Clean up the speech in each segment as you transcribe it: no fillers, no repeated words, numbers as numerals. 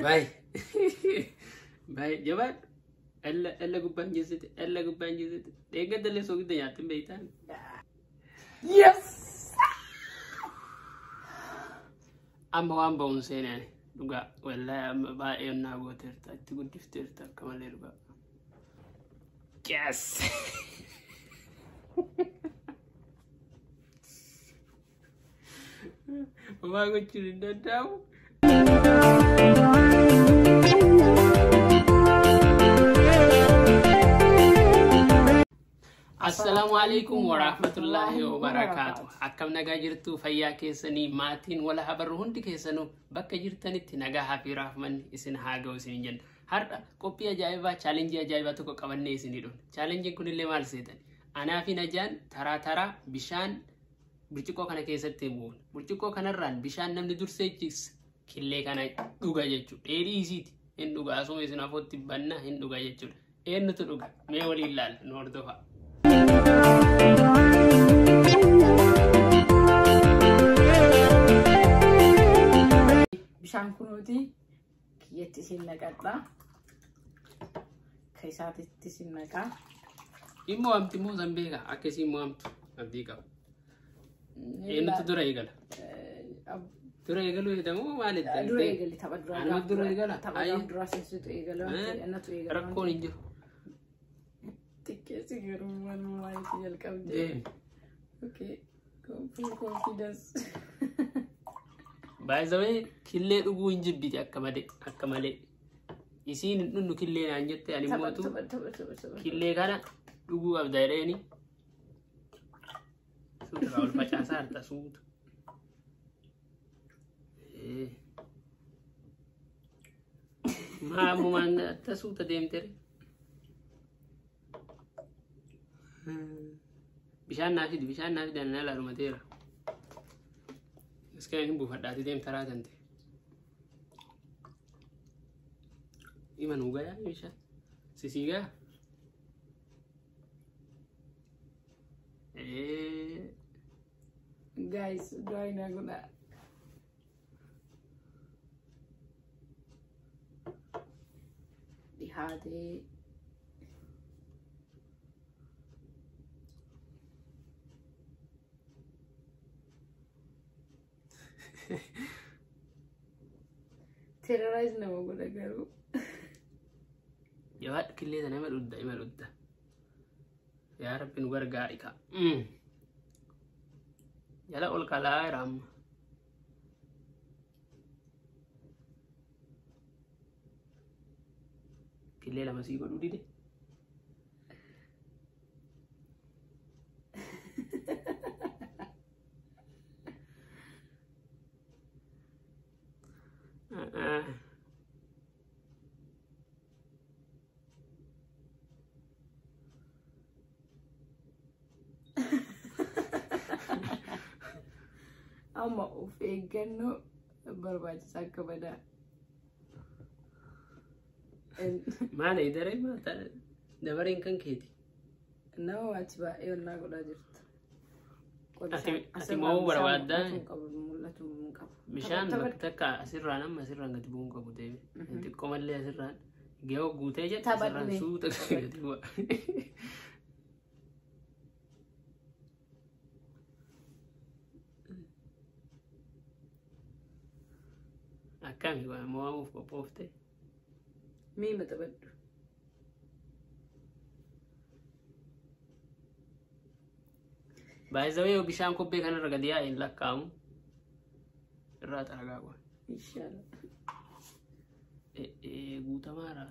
Bye. Bye. Jabat. Ella gubbaan jeesite. Ella gubbaan jeesite. Eeggadallee soogidda nyaatin beeytaan. Yes. Amma waan ba'uun seenaan dhugaa wallahi amma baay'ee onnaa gooteerta itti guddifteerta akka malee dhugaa. Yes. Waa gochuun hin danda'amu. Assalamualaikum warahmatullahi wabarakatuh. Akkam nagaa jirtu fayyaa keessanii maatiin wala habarru hundi keessanuu bakka jirtanitti nagaa hafi raafmanni isin haa ga'u isin jenna. Har'a qophii ajaa'ibaa challenge ajaa'ibaa tokko qabannee isinii dhufne. Challenge kun illee maal seetan? Anaa fi Najaan taraa bishaan burcuqqoo kana keessatti bu'uun. Burcuqqoo kanarraan bishaan namni dursee jigs killee kana dhuga jechuudha. Dheedhii isiiti hin dhuga asuma isin afootti banna hin dhuga jechuudha. Eenyutu dhuga? Mee waliin ilaalla nu hordofaa. Bishaan kunuuti kiyyatti isin naqadha. Keessaatti isin naqaa. Immoo amti immoo zambeeka akkasii immoo amtu abdii qaba. Eenyutu dura eegala? Dura eegaluu jedhamu maal edda? Dura eegali tapha dura. Anuma dura eegala. Tapha dura seesitu eegala. Ennatu eegala. Rakkoon hin jiru. Tikkesi garuu walumaa itti jalqabde. Okay. Full confidence. By the way, killee dhuguu hin jibbiti akka malee. Isiin hin dhunnu killee naan jette ani mootu killee kana dhuguu qabda jedheeni. Suuta ol facaasaa harta suuta. Maamumaan atta suuta deemtere. Bishaan naafidi dana laalumateera. Iska hin buufadhaati deem taraa tante. Iman ugaya bishaan. Sisiigaa. Guys, drawing na guna. Dihati. Terrorize nama guna garu. Jawab killee sana ima dhudda. Yaa Rabbi nu gargaari ka. Jala ol kalaa ram. Killee lama sii godhu dide. Amma of eeggannoo barbaachisaa akka badaa. Maal eedaree maata dabareen kan keeti. Nama waati baay'ee onnaa godhaa jirtu. Ati moo barbaaddaa? Mul'atu hin qabu. Bishaan bakka takka asirraan amma asirraan gadi bu'uun qabu deebi. Xiqqoo mallee asirraan ge'oo guutee jette asirraan suuta gadi bu'a. Akkami waan moo'amuuf qophoofte? Mee maxabadhu. By the way, bishaan kobbee kanarra gadi yaa'e hin lakkaamu. Irraa xaragaa qoon. Inshallah. Guutamaara.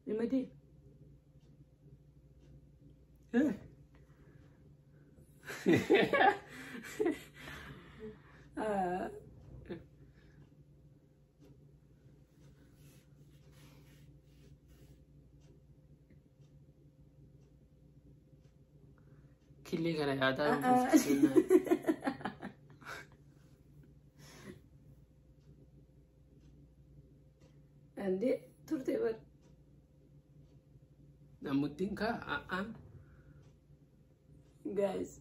Nimadee? Killee kana yaadaa Ande turte bar. Namuddin ka Guys.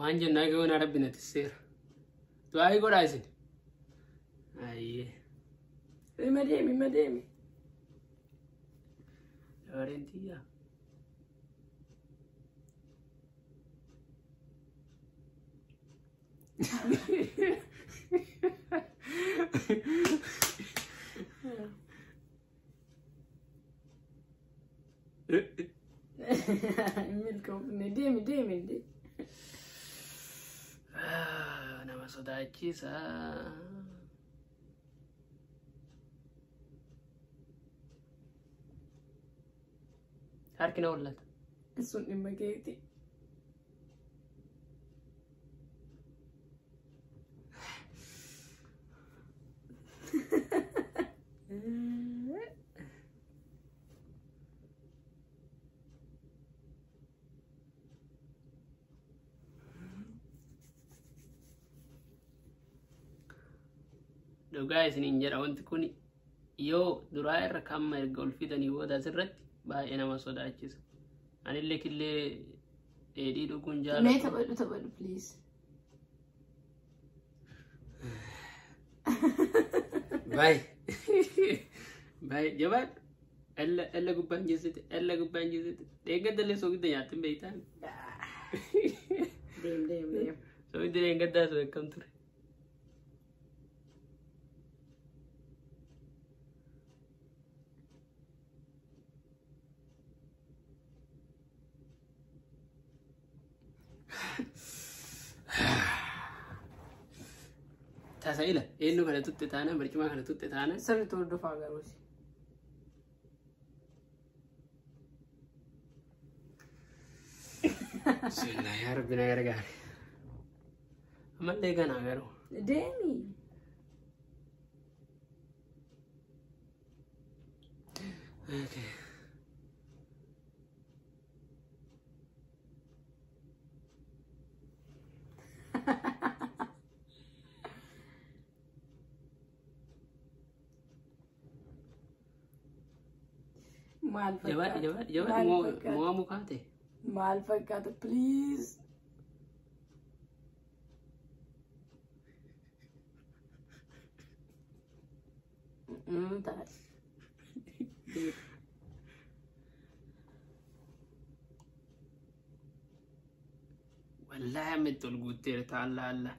waan jennaa gahuun Rabbina tisseera. Du'aa godhaa isin. Ayyee. Deemi. Dabareen tiyyaa. Deemi. Nama sodaachisa. Harki na hollata. Sun dhimma keeti. Dhugaa isiniin jedha wanti kun yoo duraa irra kamma erga ol fidanii booda asirratti baay'ee nama sodaachisa. Anillee killee dheedhii dhuguun jaalladhu. Mee taphadhu please. Baay'ee jabaadhu. Ella gubbaan jessite. Deeggaddalee soogidda nyaattin beektaan. Deem. Soogidda deeggaddaa soo akkam ture. Tasaila, eenyu kana tutte taana, barcuma kana tutte taana. Sirriitti hordofaa garuusi. Bismillah yaa Rabbi na gargaari. Ammallee ganaa garuu. Deemi. Okay. Jawaad mo'a mukaate. Maal fakkaata please. Taas. Wallahi amit ol guutteerta Allah.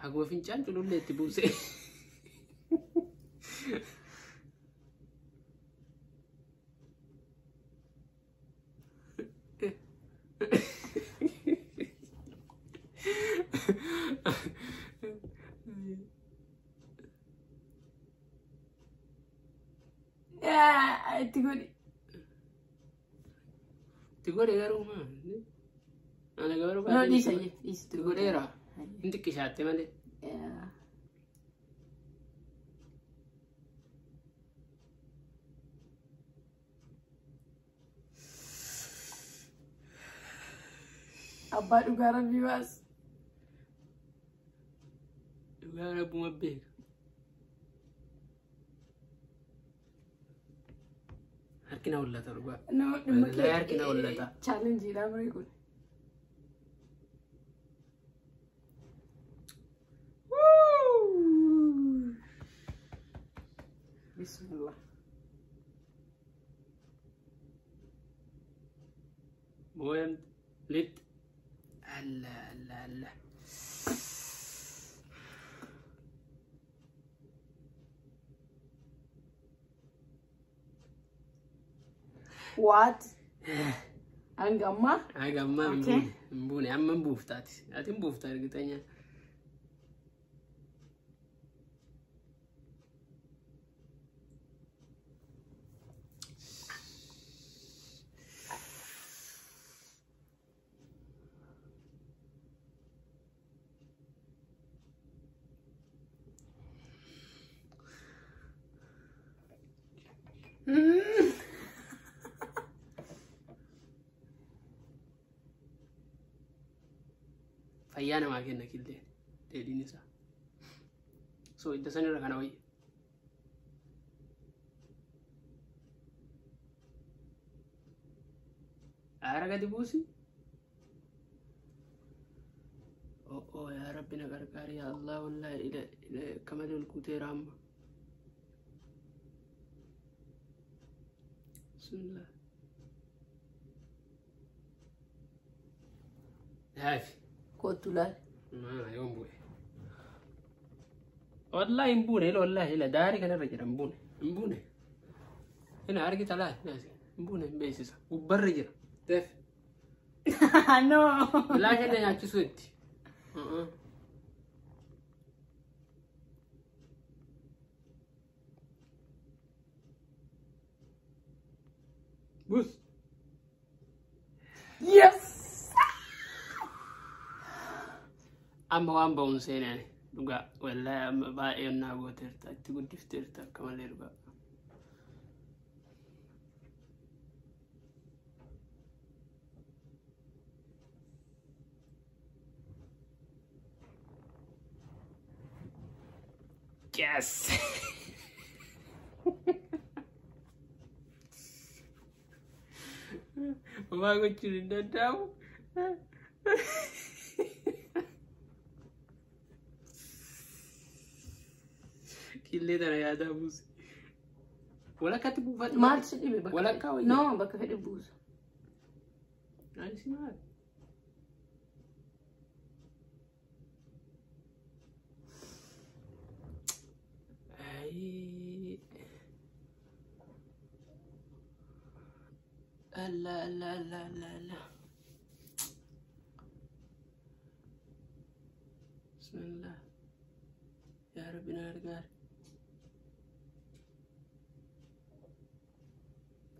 Aguma fincaan culullee itti buusee. Itti godhi. Itti godhe garuu maa? Ana gabaru No, dhiisa. Itti godheera. Inti qishaatte malee. Abbaa dhugaa Rabbii baas. Dhugaa Rabbuma beeka. Harkina hollata dhugaa. Wallahi harkina hollata. Chaalenjiidha marii kun. Bismillah. Boyan lit. Allah. What? Angamma? Mbune amma mbuftati. Ati mbufta ergitanya. Fayyana maa kenna killee dheedhiin isaa. So idda sanirra kana wayya. Araga dibusi. Oh ya Rabbi nagargari ya Allah wallahi ila kamalul kuteram. Bismillah. Hafi. Kotulal. Yom boy. Wallahi imbune ila wallahi ila dari kana rajira imbune. Imbune. Ina argi tala nasi. Imbune mbesisa. Ubarri jira. Def. No. La hada ya kisutti. Bus. Yes. Amma waan ba'uun seenaan dhugaa wallahi amma baay'ee onnaa gooteerta itti guddifteerta akka malee dhugaa. Yes. Waa gochuun hin danda'amu. Killee tana yaadaa buuse. Walakkaatti buufadhu. Maal si dhibe bakka? Walakkaa wayyaa. No, bakka fedhe buusa. Ani si maal? Allah. Bismillah. Ya Rabbi nargar.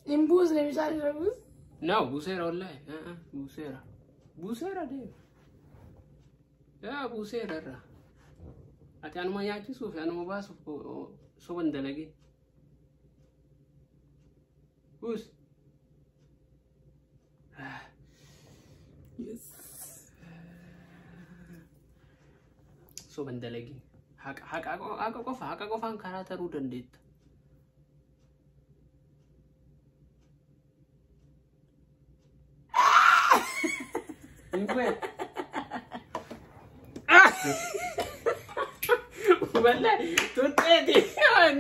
Imbus ne misali rabus? No, busera wallahi. Busera. Busera deh. Ya busera ra. Ati anuma nyaachisuuf anuma baasuuf soban dalage. Bus. Yes. Soban dalage. Haqa qofaan karaa taruu dandeetta. Wallahi tutte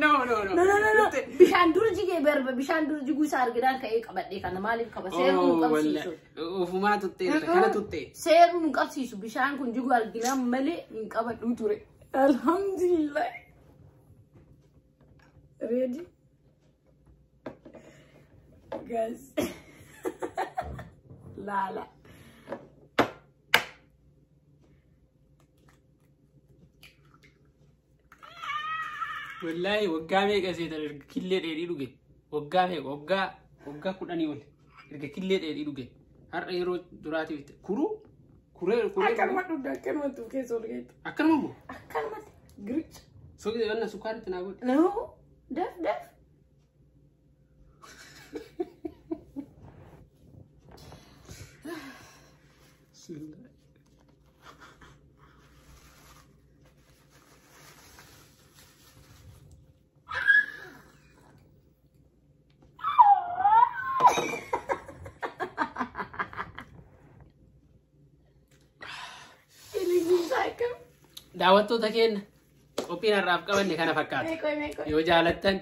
no. Bishaan dur jigee berba bishaan dur jiguu isaa arginaan ka'ee qabadhee kana maaliif qaba seeruu nu qabsiisu. Ufumaa tutte kana tutte. Seeruu nu qabsiisu bishaan kun jiguu arginaan malee hin qabadhu ture. Alhamdulillah. Ready? Guys. Lala. Wallahi waggaa meeqa seetan erga killee dheedhii dhuge. Waggaa meeqa waggaa 10 ol erga killee dheedhii dhuge. Har'a yeroo duraatiif kuree Akkanuma dhugda akkanuma tu keessa ol geetu. akkanuma moo Akkanuma giricha. soogidee wanna sukkaaritti naa godhe. No, def. Daawwattoota keenya qophiin har'aaf qabanne kana fakkaata. Yoo jaalattan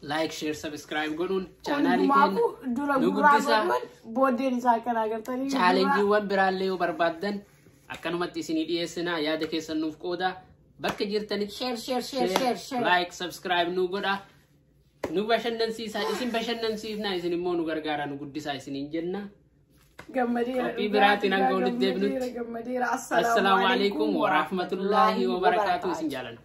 like, share, subscribe godhuun chaanaalii keenya nu guddisa. Booddeen isaa kan agartanii Chaalenjiiwwan biraallee yoo barbaaddan akkanumatti isinii dhiyeessinaa yaada keessan nuuf qooda. Bakka jirtanitti share like, subscribe nu godha. Nu bashannansiisaa isin bashannansiifnaa isin immoo nu gargaara nu guddisaa isiniin jenna. Kopi berarti nang kau lihat Assalamualaikum warahmatullahi wabarakatuh. Sinjalan.